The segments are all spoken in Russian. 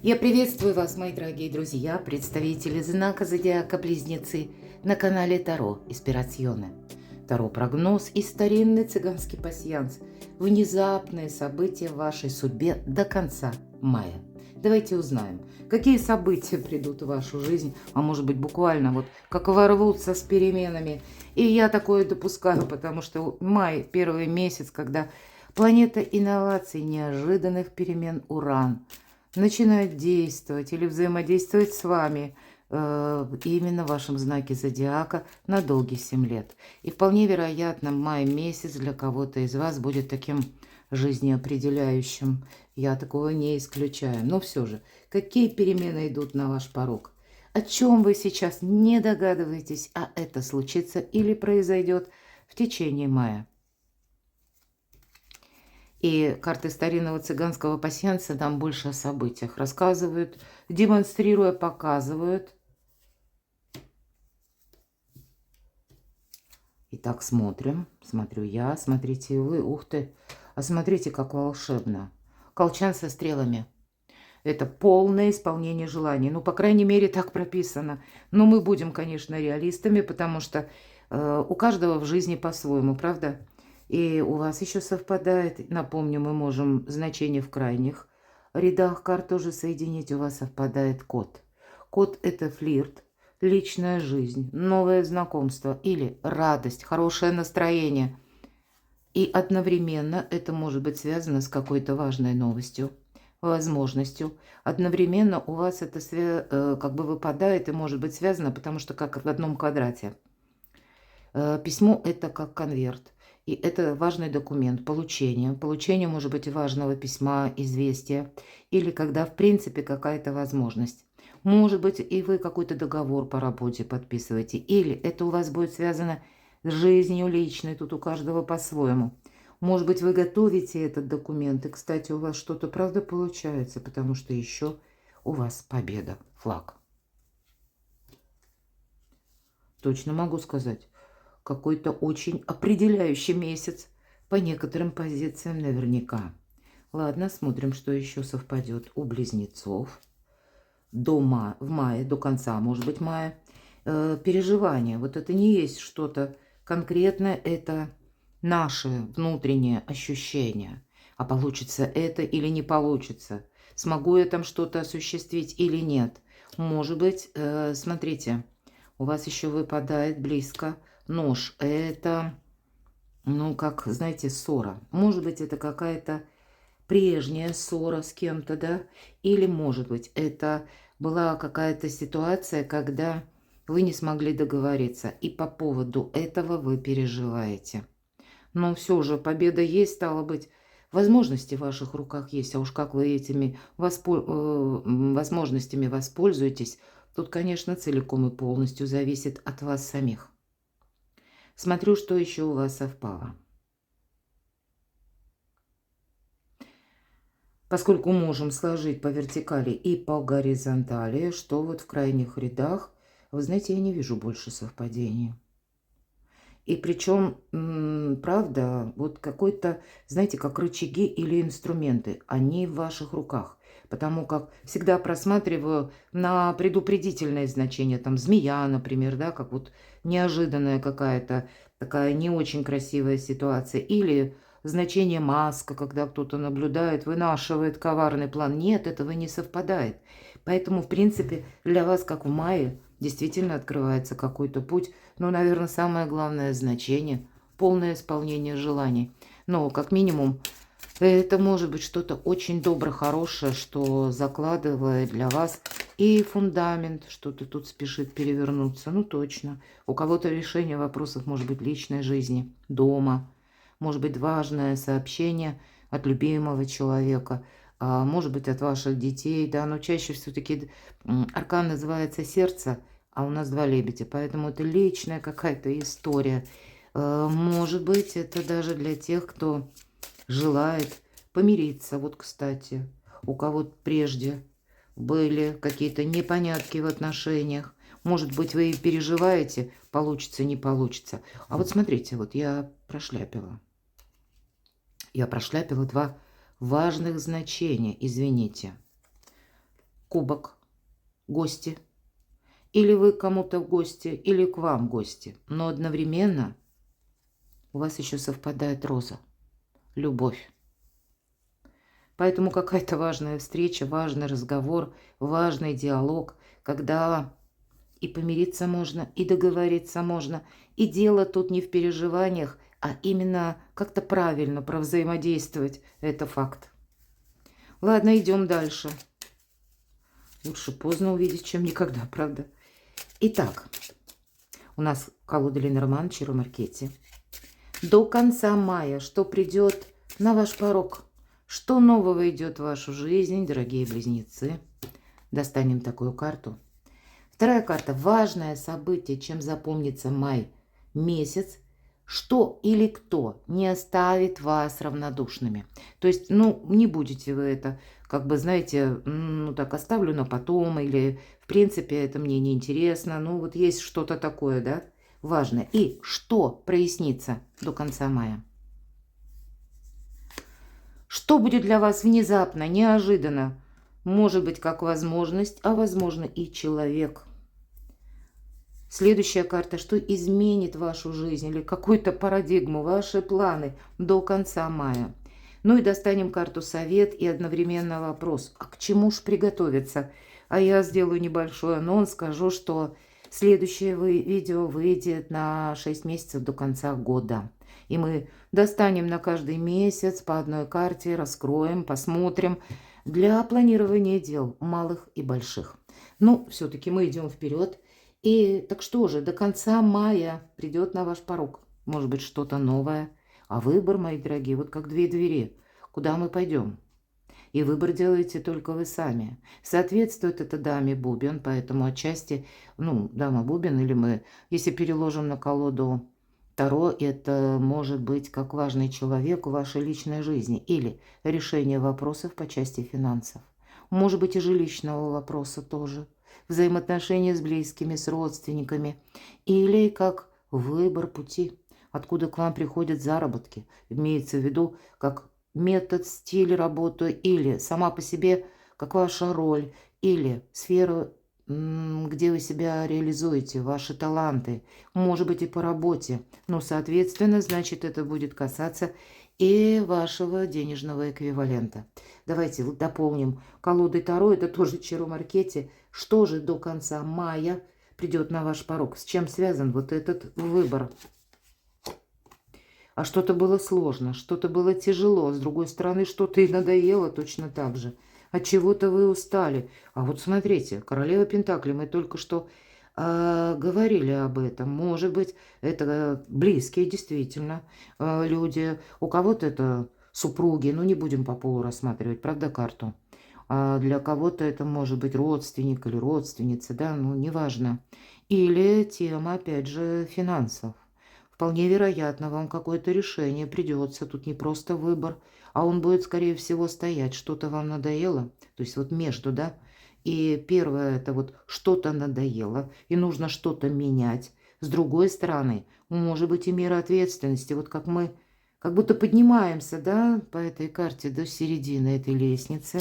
Я приветствую вас, мои дорогие друзья, представители знака Зодиака Близнецы на канале Таро Инспирационе. Таро-прогноз и старинный цыганский пасьянс. Внезапные события в вашей судьбе до конца мая. Давайте узнаем, какие события придут в вашу жизнь, а может быть буквально вот как ворвутся с переменами. И я такое допускаю, потому что май – первый месяц, когда планета инноваций, неожиданных перемен Уран – начинает действовать или взаимодействовать с вами именно в вашем знаке зодиака на долгие 7 лет. И вполне вероятно, май месяц для кого-то из вас будет таким жизнеопределяющим. Я такого не исключаю. Но все же, какие перемены идут на ваш порог? О чем вы сейчас не догадываетесь, а это случится или произойдет в течение мая? И карты старинного цыганского пасьянса нам больше о событиях рассказывают, демонстрируя, показывают. Итак, смотрим. Смотрю я, смотрите вы. Ух ты! А смотрите, как волшебно. Колчан со стрелами. Это полное исполнение желаний. Ну, по крайней мере, так прописано. Но мы будем, конечно, реалистами, потому что у каждого в жизни по-своему, правда? И у вас еще совпадает. Напомню, мы можем значение в крайних рядах карт тоже соединить. У вас совпадает код. Код – это флирт, личная жизнь, новое знакомство или радость, хорошее настроение. И одновременно это может быть связано с какой-то важной новостью, возможностью. Одновременно у вас это как бы выпадает и может быть связано, потому что как в одном квадрате. Письмо – это как конверт. И это важный документ, получение. Получение может быть важного письма, известия. Или когда, в принципе, какая-то возможность. Может быть, и вы какой-то договор по работе подписываете. Или это у вас будет связано с жизнью личной. Тут у каждого по-своему. Может быть, вы готовите этот документ. И, кстати, у вас что-то, правда, получается. Потому что еще у вас победа. Флаг. Точно могу сказать. Какой-то очень определяющий месяц по некоторым позициям наверняка. Ладно, смотрим, что еще совпадет у близнецов. В мае, до конца, может быть, мая. Переживания. Вот это не есть что-то конкретное, это наши внутренние ощущения. А получится это или не получится? Смогу я там что-то осуществить или нет? Может быть, смотрите, у вас еще выпадает близко нож. Это, ну, как, знаете, ссора. Может быть, это какая-то прежняя ссора с кем-то, да? Или, может быть, это была какая-то ситуация, когда вы не смогли договориться, и по поводу этого вы переживаете. Но все же победа есть, стало быть, возможности в ваших руках есть, а уж как вы этими возможностями воспользуетесь, тут, конечно, целиком и полностью зависит от вас самих. Смотрю, что еще у вас совпало. Поскольку можем сложить по вертикали и по горизонтали, что вот в крайних рядах, вы знаете, я не вижу больше совпадений. И причем, правда, вот какой-то, знаете, как рычаги или инструменты, они в ваших руках. Потому как всегда просматриваю на предупредительное значение, там змея, например, да, как вот неожиданная какая-то такая не очень красивая ситуация. Или значение маска, когда кто-то наблюдает, вынашивает коварный план. Нет, этого не совпадает. Поэтому, в принципе, для вас, как в мае, действительно открывается какой-то путь. Но, наверное, самое главное значение – полное исполнение желаний. Но, как минимум, это может быть что-то очень доброе, хорошее, что закладывает для вас и фундамент, что-то тут спешит перевернуться. Ну, точно. У кого-то решение вопросов может быть личной жизни, дома. Может быть важное сообщение от любимого человека. Может быть от ваших детей. Да, но чаще все-таки аркан называется «Сердце», а у нас 2 лебедя. Поэтому это личная какая-то история. Может быть, это даже для тех, кто желает помириться. Вот, кстати, у кого прежде были какие-то непонятки в отношениях. Может быть, вы переживаете, получится, не получится. А вот смотрите, вот я прошляпила. Я прошляпила 2 важных значения, извините. кубок, гости. Или вы кому-то в гости, или к вам в гости. Но одновременно у вас еще совпадает роза, любовь. Поэтому какая-то важная встреча, важный разговор, важный диалог, когда и помириться можно, и договориться можно. И дело тут не в переживаниях, а именно как-то правильно провзаимодействовать. Это факт. Ладно, идем дальше. Лучше поздно увидеть, чем никогда, правда? Итак, у нас колода Ленорман, Чиро Маркетти. До конца мая, что придет на ваш порог? Что нового идет в вашу жизнь, дорогие близнецы? Достанем такую карту. Вторая карта. Важное событие, чем запомнится май месяц. Что или кто не оставит вас равнодушными. То есть, не будете вы это, знаете, так оставлю на потом, или, в принципе, это мне не интересно. Вот есть что-то такое, да, важное. И что прояснится до конца мая? Что будет для вас внезапно, неожиданно? Может быть, как возможность, а возможно и человек. Следующая карта. Что изменит вашу жизнь или какую-то парадигму, ваши планы до конца мая? И достанем карту совет и одновременно вопрос. А к чему ж приготовиться? А я сделаю небольшой анонс, скажу, что следующее видео выйдет на 6 месяцев до конца года. И мы достанем на каждый месяц по одной карте, раскроем, посмотрим для планирования дел малых и больших. Все-таки мы идем вперед. И так что же, до конца мая придет на ваш порог. Может быть, что-то новое. А выбор, мои дорогие, вот как две двери. Куда мы пойдем? И выбор делаете только вы сами. Соответствует это даме бубен, поэтому отчасти, дама бубен, или мы, если переложим на колоду Таро, это может быть как важный человек в вашей личной жизни. Или решение вопросов по части финансов. Может быть, и жилищного вопроса тоже. Взаимоотношения с близкими, с родственниками, или как выбор пути, откуда к вам приходят заработки, имеется в виду как метод, стиль работы, или сама по себе как ваша роль, или сфера, где вы себя реализуете, ваши таланты, может быть и по работе, соответственно, значит, это будет касаться и вашего денежного эквивалента. Давайте дополним колодой Таро, это тоже Чиро Маркетти. Что же до конца мая придет на ваш порог? С чем связан вот этот выбор? А что-то было сложно, что-то было тяжело. С другой стороны, что-то и надоело точно так же. От чего-то вы устали. А вот смотрите, королева Пентаклей, мы только что говорили об этом. Может быть, это близкие действительно люди. У кого-то это супруги. Не будем по полу рассматривать, правда, карту. А для кого-то это может быть родственник или родственница, да, неважно. Или тема, опять же, финансов. Вполне вероятно, вам какое-то решение придется. Тут не просто выбор, а он будет, скорее всего, стоять. Что-то вам надоело, то есть вот между, да. И первое, это вот что-то надоело, и нужно что-то менять. С другой стороны, может быть и мера ответственности. Вот как мы как будто поднимаемся, да, по этой карте до середины этой лестницы.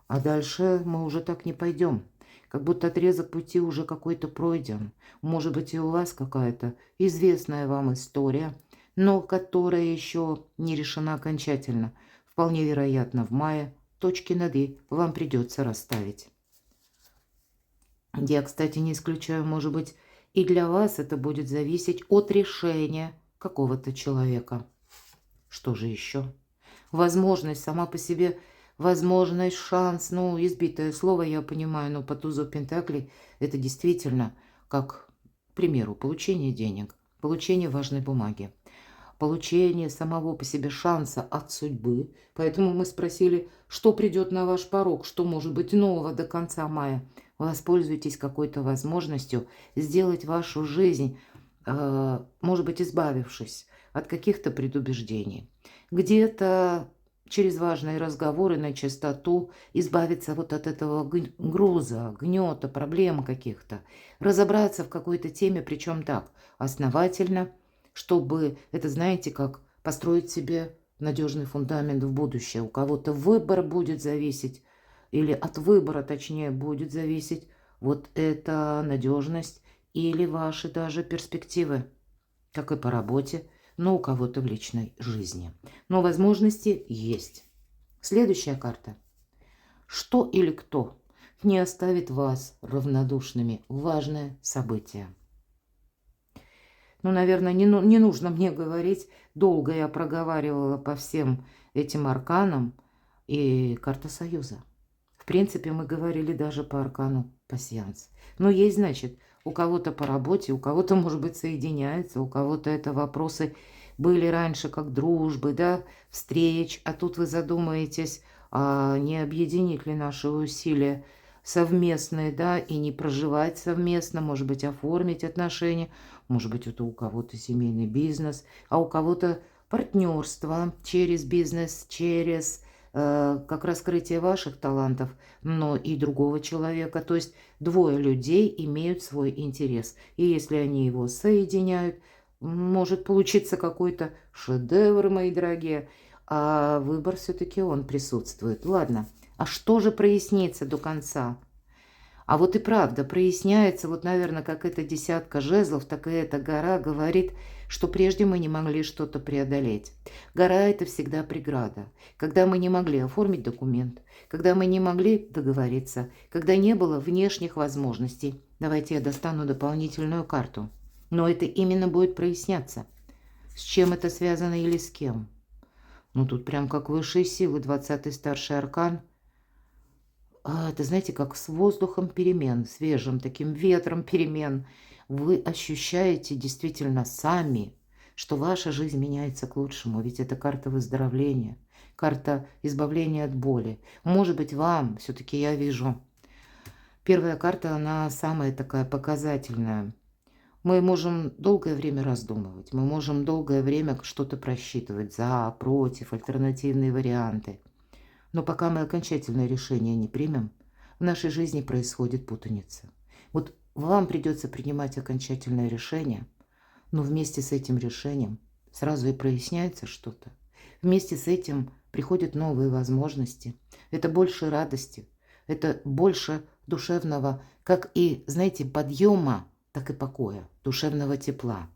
А дальше мы уже так не пойдем. Как будто отрезок пути уже какой-то пройден. Может быть, и у вас какая-то известная вам история, но которая еще не решена окончательно. Вполне вероятно, в мае точки над «и» вам придется расставить. Я, кстати, не исключаю, может быть, и для вас это будет зависеть от решения какого-то человека. Что же еще? Возможность сама по себе... Возможность, шанс, избитое слово, я понимаю, но по тузу Пентаклей это действительно, как, к примеру, получение денег, получение важной бумаги, получение самого по себе шанса от судьбы. Поэтому мы спросили, что придет на ваш порог, что может быть нового до конца мая. Воспользуйтесь какой-то возможностью сделать вашу жизнь, может быть, избавившись от каких-то предубеждений. Где-то через важные разговоры на чистоту избавиться вот от этого груза, гнета, проблем каких-то. Разобраться в какой-то теме, причем так, основательно, чтобы, это знаете, как построить себе надежный фундамент в будущее. У кого-то выбор будет зависеть или от выбора, точнее, будет зависеть вот эта надежность или ваши даже перспективы, как и по работе, но у кого-то в личной жизни. Но возможности есть. Следующая карта. Что или кто не оставит вас равнодушными? Важное событие. Ну, наверное, не нужно мне говорить. Долго я проговаривала по всем этим арканам. И карта Союза. В принципе, мы говорили даже по аркану пассианс. Но есть, значит, у кого-то по работе, у кого-то, может быть, соединяется, у кого-то это вопросы были раньше как дружбы, да, встреч. А тут вы задумаетесь, а не объединить ли наши усилия совместные, да, и не проживать совместно, может быть, оформить отношения. Может быть, это у кого-то семейный бизнес, а у кого-то партнерство через бизнес, через как раскрытие ваших талантов, но и другого человека. То есть двое людей имеют свой интерес. И если они его соединяют, может получиться какой-то шедевр, мои дорогие. А выбор все-таки он присутствует. Ладно, а что же прояснится до конца? А вот и правда проясняется, вот, наверное, как эта десятка жезлов, так и эта гора говорит, что прежде мы не могли что-то преодолеть. Гора – это всегда преграда. Когда мы не могли оформить документ, когда мы не могли договориться, когда не было внешних возможностей. Давайте я достану дополнительную карту. Но это именно будет проясняться. С чем это связано или с кем? Ну, тут прям как высшие силы, 20-й старший аркан. Это, знаете, как с воздухом перемен, свежим таким ветром перемен. Вы ощущаете действительно сами, что ваша жизнь меняется к лучшему. Ведь это карта выздоровления, карта избавления от боли. Может быть, вам, все-таки я вижу, первая карта, она самая такая показательная. Мы можем долгое время раздумывать, мы можем долгое время что-то просчитывать, за, против, альтернативные варианты. Но пока мы окончательное решение не примем, в нашей жизни происходит путаница. Вот вам придется принимать окончательное решение, но вместе с этим решением сразу и проясняется что-то. Вместе с этим приходят новые возможности. Это больше радости, это больше душевного, как и, знаете, подъема, так и покоя, душевного тепла.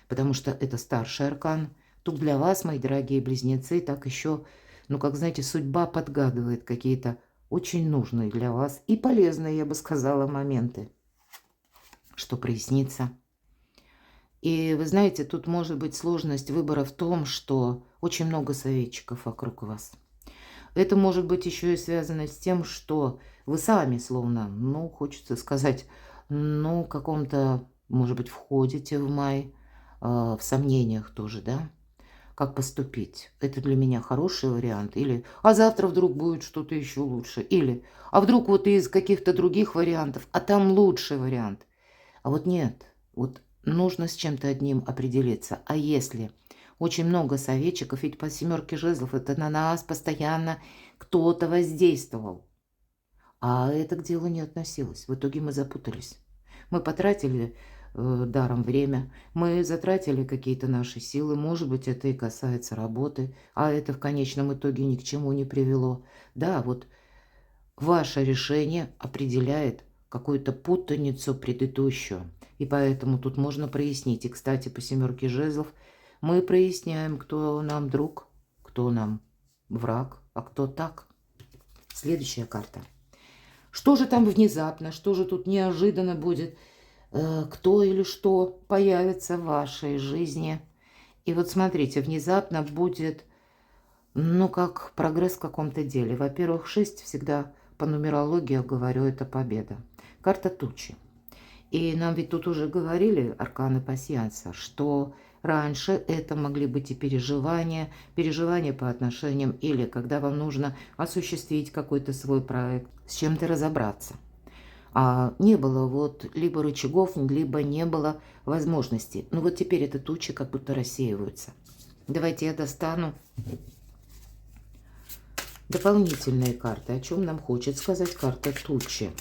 Потому что это старший аркан. Тут для вас, мои дорогие близнецы, так еще... Ну, как знаете, судьба подгадывает какие-то очень нужные для вас и полезные, я бы сказала, моменты, что прояснится. И вы знаете, тут может быть сложность выбора в том, что очень много советчиков вокруг вас. Это может быть еще и связано с тем, что вы сами словно, ну, хочется сказать, ну, каком-то, может быть, входите в май, в сомнениях тоже, да? Как поступить? Это для меня хороший вариант? Или, а завтра вдруг будет что-то еще лучше? Или, а вдруг вот из каких-то других вариантов, а там лучший вариант? А вот нет, вот нужно с чем-то одним определиться. А если очень много советчиков, ведь по семерке жезлов это на нас постоянно кто-то воздействовал, а это к делу не относилось. В итоге мы запутались. Мы потратили даром время, мы затратили какие-то наши силы, может быть, это и касается работы, а это в конечном итоге ни к чему не привело. Да, вот ваше решение определяет какую-то путаницу предыдущую, и поэтому тут можно прояснить. И, кстати, по семерке жезлов мы проясняем, кто нам друг, кто нам враг, а кто так. Следующая карта. Что же там внезапно, что же тут неожиданно будет? Кто или что появится в вашей жизни. И вот смотрите, внезапно будет, ну, как прогресс в каком-то деле. Во-первых, 6 всегда по нумерологии, я говорю, это победа. Карта тучи. И нам ведь тут уже говорили, арканы пассианса, что раньше это могли быть и переживания по отношениям, или когда вам нужно осуществить какой-то свой проект, с чем-то разобраться. А не было вот либо рычагов, либо не было возможностей. Ну вот теперь эти тучи как будто рассеиваются. Давайте я достану дополнительные карты. О чем нам хочет сказать карта тучи?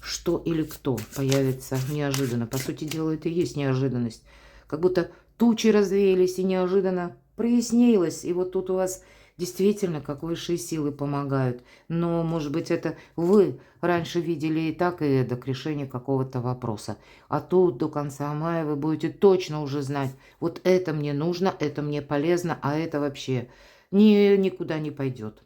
Что или кто появится неожиданно? По сути дела, это и есть неожиданность. Как будто тучи развеялись и неожиданно прояснилось. И вот тут у вас действительно, как высшие силы помогают. Но, может быть, это вы раньше видели и так, и эдак решение какого-то вопроса. А тут до конца мая вы будете точно уже знать, вот это мне нужно, это мне полезно, а это вообще никуда не пойдет.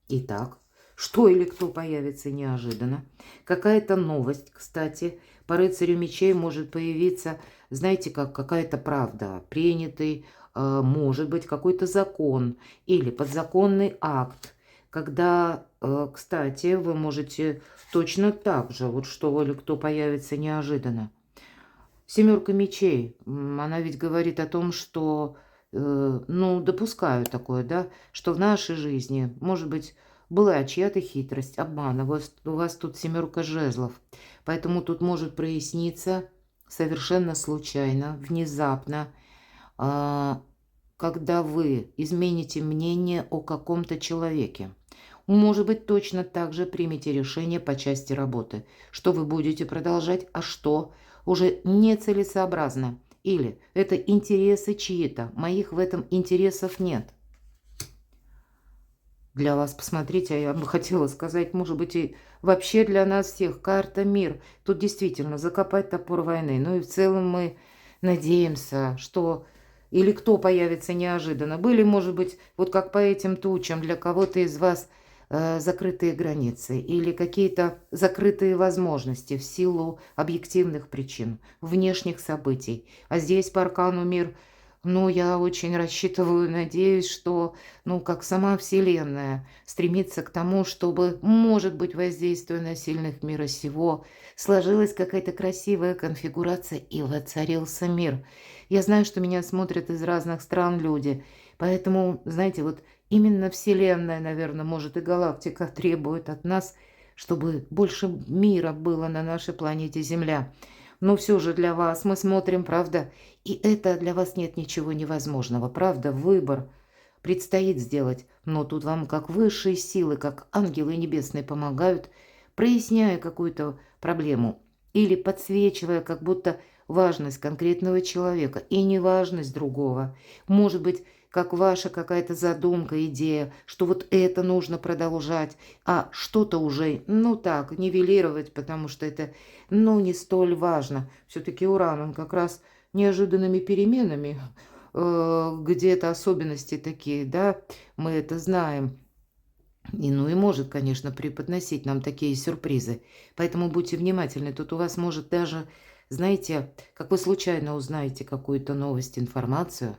Итак, что или кто появится неожиданно? Какая-то новость, кстати, по рыцарю мечей может появиться, знаете, как какая-то правда, принятый, может быть, какой-то закон или подзаконный акт, когда, кстати, вы можете точно так же, вот что или кто появится неожиданно. Семерка мечей, она ведь говорит о том, что, ну, допускаю такое, да, что в нашей жизни, может быть, была чья-то хитрость, обман. У вас тут семерка жезлов. Поэтому тут может проясниться совершенно случайно, внезапно, а, когда вы измените мнение о каком-то человеке. Может быть, точно так же примете решение по части работы, что вы будете продолжать, а что уже нецелесообразно. Или это интересы чьи-то, моих в этом интересов нет. Для вас, посмотрите, а я бы хотела сказать, может быть, и вообще для нас всех карта мир. Тут действительно закопать топор войны. Ну и в целом мы надеемся, что или кто появится неожиданно. Были, может быть, вот как по этим тучам для кого-то из вас закрытые границы или какие-то закрытые возможности в силу объективных причин, внешних событий. А здесь по аркану мир, ну, я очень рассчитываю, надеюсь, что, ну, как сама Вселенная стремится к тому, чтобы, может быть, воздействуя на сильных мира сего, сложилась какая-то красивая конфигурация и воцарился мир. Я знаю, что меня смотрят из разных стран люди, поэтому, знаете, вот именно Вселенная, наверное, может и галактика требует от нас, чтобы больше мира было на нашей планете Земля. Но все же для вас мы смотрим, правда, и это для вас нет ничего невозможного, правда, выбор предстоит сделать, но тут вам как высшие силы, как ангелы небесные помогают, проясняя какую-то проблему или подсвечивая как будто важность конкретного человека и неважность другого. Может быть, как ваша какая-то задумка, идея, что вот это нужно продолжать, а что-то уже, ну так, нивелировать, потому что это, ну, не столь важно. Все-таки Уран, он как раз неожиданными переменами, где-то особенности такие, да, мы это знаем. И, ну и может, конечно, преподносить нам такие сюрпризы. Поэтому будьте внимательны. Тут у вас может даже, знаете, как вы случайно узнаете какую-то новость, информацию,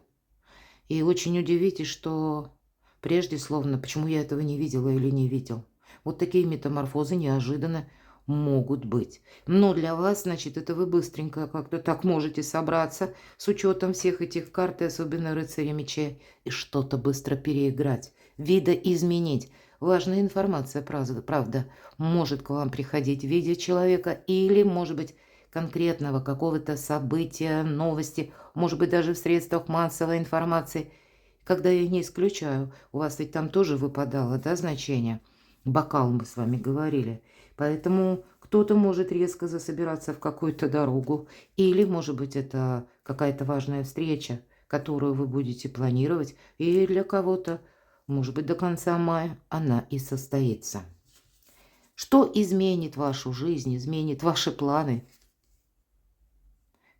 и очень удивитесь, что прежде словно, почему я этого не видела или не видел. Вот такие метаморфозы неожиданно могут быть. Но для вас, значит, это вы быстренько как-то так можете собраться с учетом всех этих карт, и особенно рыцаря мечей, и что-то быстро переиграть, видоизменить. Важная информация, правда, может к вам приходить в виде человека или, может быть, конкретного какого-то события, новости, может быть, даже в средствах массовой информации, когда я не исключаю, у вас ведь там тоже выпадало, да, значение? Бокал мы с вами говорили. Поэтому кто-то может резко засобираться в какую-то дорогу, или, может быть, это какая-то важная встреча, которую вы будете планировать, и для кого-то, может быть, до конца мая она и состоится. Что изменит вашу жизнь, изменит ваши планы?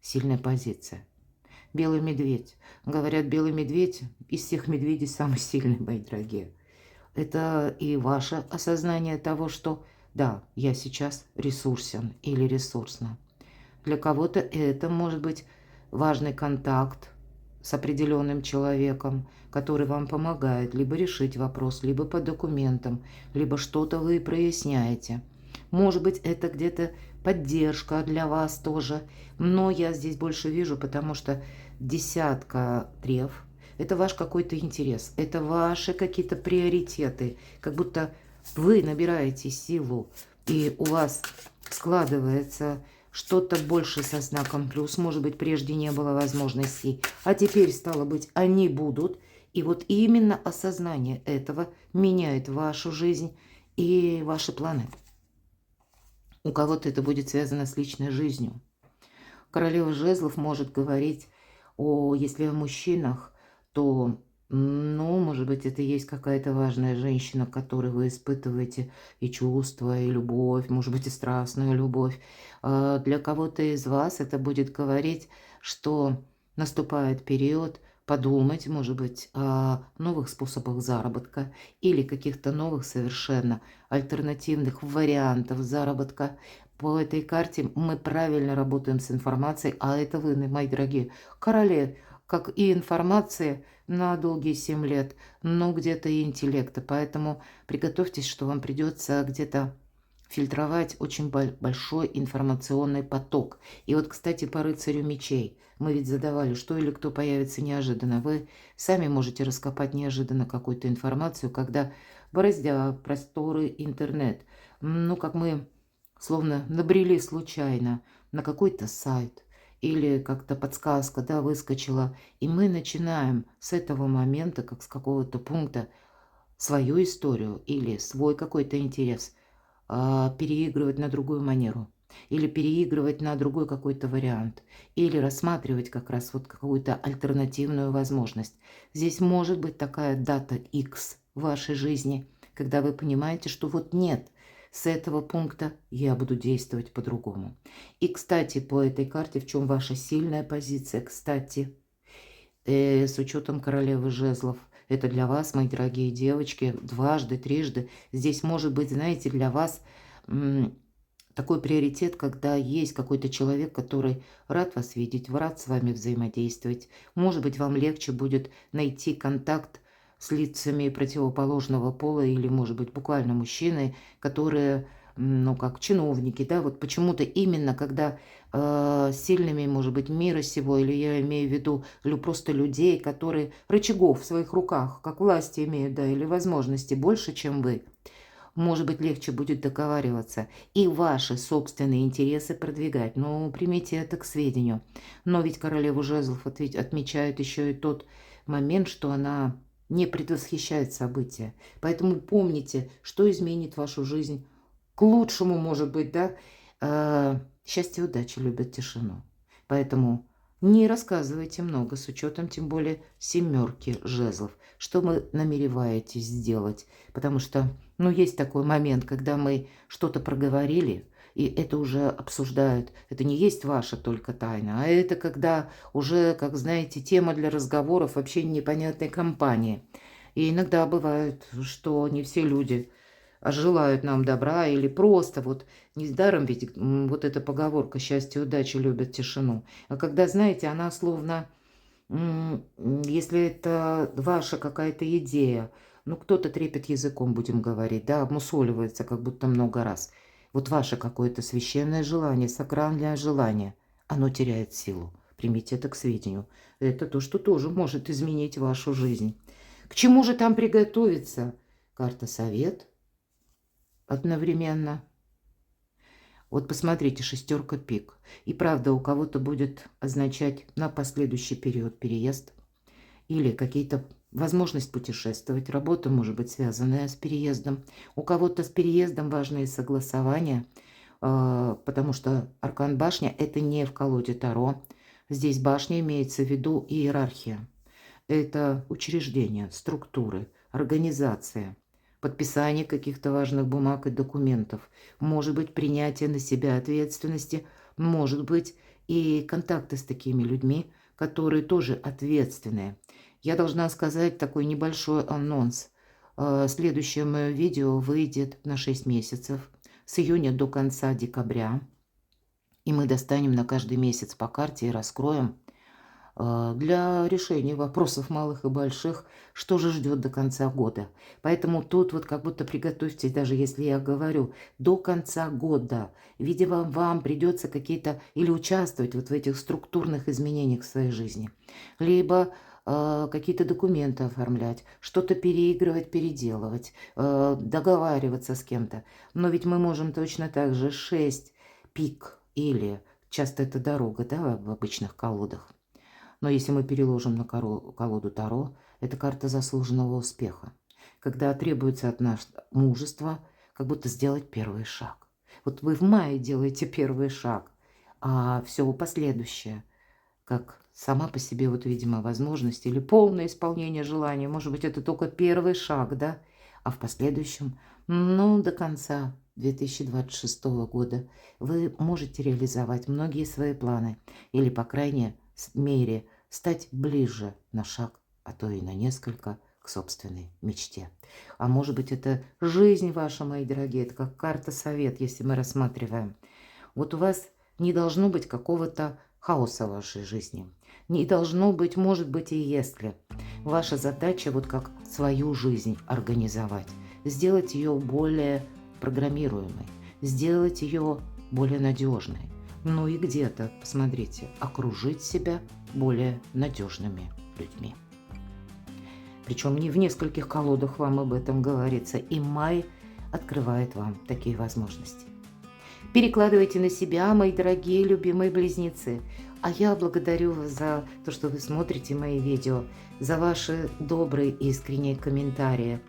Сильная позиция. Белый медведь. Говорят, белый медведь из всех медведей самый сильный, мои дорогие. Это и ваше осознание того, что да, я сейчас ресурсен или ресурсна. Для кого-то это может быть важный контакт с определенным человеком, который вам помогает либо решить вопрос, либо по документам, либо что-то вы проясняете. Может быть, это где-то поддержка для вас тоже, но я здесь больше вижу, потому что десятка треф – это ваш какой-то интерес, это ваши какие-то приоритеты, как будто вы набираете силу, и у вас складывается что-то больше со знаком плюс. Может быть, прежде не было возможностей, а теперь, стало быть, они будут. И вот именно осознание этого меняет вашу жизнь и ваши планы. У кого-то это будет связано с личной жизнью. Королева жезлов может говорить если о мужчинах, то Ну, может быть, это есть какая-то важная женщина, к которой вы испытываете и чувства, и любовь, может быть, и страстную любовь. Для кого-то из вас это будет говорить, что наступает период подумать, может быть, о новых способах заработка или каких-то новых совершенно альтернативных вариантов заработка. По этой карте мы правильно работаем с информацией, а это вы, мои дорогие короли, как и информация на долгие 7 лет, но где-то и интеллекта. Поэтому приготовьтесь, что вам придется где-то фильтровать очень большой информационный поток. И вот, кстати, по рыцарю мечей. Мы ведь задавали, что или кто появится неожиданно. Вы сами можете раскопать неожиданно какую-то информацию, когда, бороздя просторы интернет, ну, как мы словно набрели случайно на какой-то сайт, или как-то подсказка, да, выскочила, и мы начинаем с этого момента, как с какого-то пункта, свою историю или свой какой-то интерес переигрывать на другую манеру, или переигрывать на другой какой-то вариант, или рассматривать как раз вот какую-то альтернативную возможность. Здесь может быть такая дата X в вашей жизни, когда вы понимаете, что вот нет, с этого пункта я буду действовать по-другому. И, кстати, по этой карте, в чем ваша сильная позиция, кстати, с учетом королевы жезлов, это для вас, мои дорогие девочки, дважды, трижды. Здесь может быть, знаете, для вас такой приоритет, когда есть какой-то человек, который рад вас видеть, рад с вами взаимодействовать. Может быть, вам легче будет найти контакт с лицами противоположного пола или, может быть, буквально мужчины, которые, ну, как чиновники, да, вот почему-то именно когда сильными, может быть, мира сего, или я имею в виду просто людей, которые рычагов в своих руках, как власти имеют, да, или возможности больше, чем вы, может быть, легче будет договариваться и ваши собственные интересы продвигать. Но примите это к сведению. Но ведь королеву жезлов отмечает еще и тот момент, что она не предвосхищает события. Поэтому помните, что изменит вашу жизнь к лучшему, может быть, да? Счастье и удача любят тишину. Поэтому не рассказывайте много, с учетом тем более семерки жезлов. Что вы намереваетесь сделать? Потому что, ну, есть такой момент, когда мы что-то проговорили, и это уже обсуждают. Это не есть ваша только тайна, а это когда уже, как знаете, тема для разговоров вообще непонятной компании. И иногда бывает, что не все люди желают нам добра или просто вот недаром ведь вот эта поговорка «счастье и удача любят тишину». А когда, знаете, она словно, если это ваша какая-то идея, ну, кто-то трепет языком, будем говорить, да, обмусоливается как будто много раз. Вот ваше какое-то священное желание, сакральное желание, оно теряет силу. Примите это к сведению. Это то, что тоже может изменить вашу жизнь. К чему же там приготовиться? Карта «Совет» одновременно. Вот посмотрите, шестерка пик. И правда, у кого-то будет означать на последующий период переезд или какие-то возможность путешествовать. Работа может быть связанная с переездом. У кого-то с переездом важные согласования, потому что аркан башня – это не в колоде Таро. Здесь башня имеется в виду иерархия. Это учреждения, структуры, организация, подписание каких-то важных бумаг и документов, может быть, принятие на себя ответственности, может быть, и контакты с такими людьми, которые тоже ответственные. Я должна сказать такой небольшой анонс. Следующее мое видео выйдет на 6 месяцев, с июня до конца декабря. И мы достанем на каждый месяц по карте и раскроем для решения вопросов малых и больших, что же ждет до конца года. Поэтому тут вот как будто приготовьтесь, даже если я говорю до конца года, видимо, вам придется какие-то или участвовать вот в этих структурных изменениях в своей жизни, либо какие-то документы оформлять, что-то переигрывать, переделывать, договариваться с кем-то. Но ведь мы можем точно так же 6 пик или часто это дорога, да, в обычных колодах. Но если мы переложим на колоду Таро, это карта заслуженного успеха, когда требуется от нас мужество, как будто сделать первый шаг. Вот вы в мае делаете первый шаг, а все последующее, как сама по себе вот, видимо, возможность или полное исполнение желания, может быть, это только первый шаг, да, а в последующем, ну, до конца 2026 года вы можете реализовать многие свои планы или, по крайней мере, стать ближе на шаг, а то и на несколько к собственной мечте. А может быть, это жизнь ваша, мои дорогие, это как карта-совет, если мы рассматриваем. Вот у вас не должно быть какого-то хаоса в вашей жизни. Не должно быть, может быть, и если. Ваша задача вот как свою жизнь организовать. Сделать ее более программируемой. Сделать ее более надежной. Ну и где-то, посмотрите, окружить себя более надежными людьми. Причем не в нескольких колодах вам об этом говорится. И май открывает вам такие возможности. Перекладывайте на себя, мои дорогие, любимые близнецы. А я благодарю вас за то, что вы смотрите мои видео, за ваши добрые и искренние комментарии,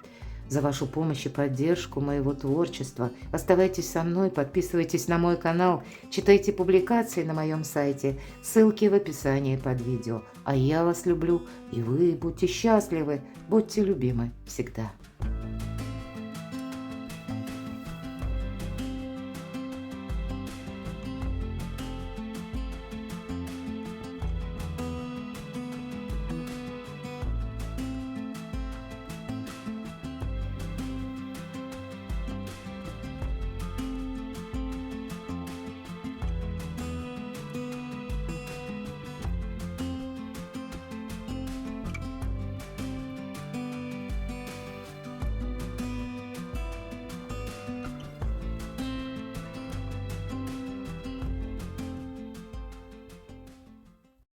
за вашу помощь и поддержку моего творчества. Оставайтесь со мной, подписывайтесь на мой канал, читайте публикации на моем сайте, ссылки в описании под видео. А я вас люблю, и вы будьте счастливы, будьте любимы всегда.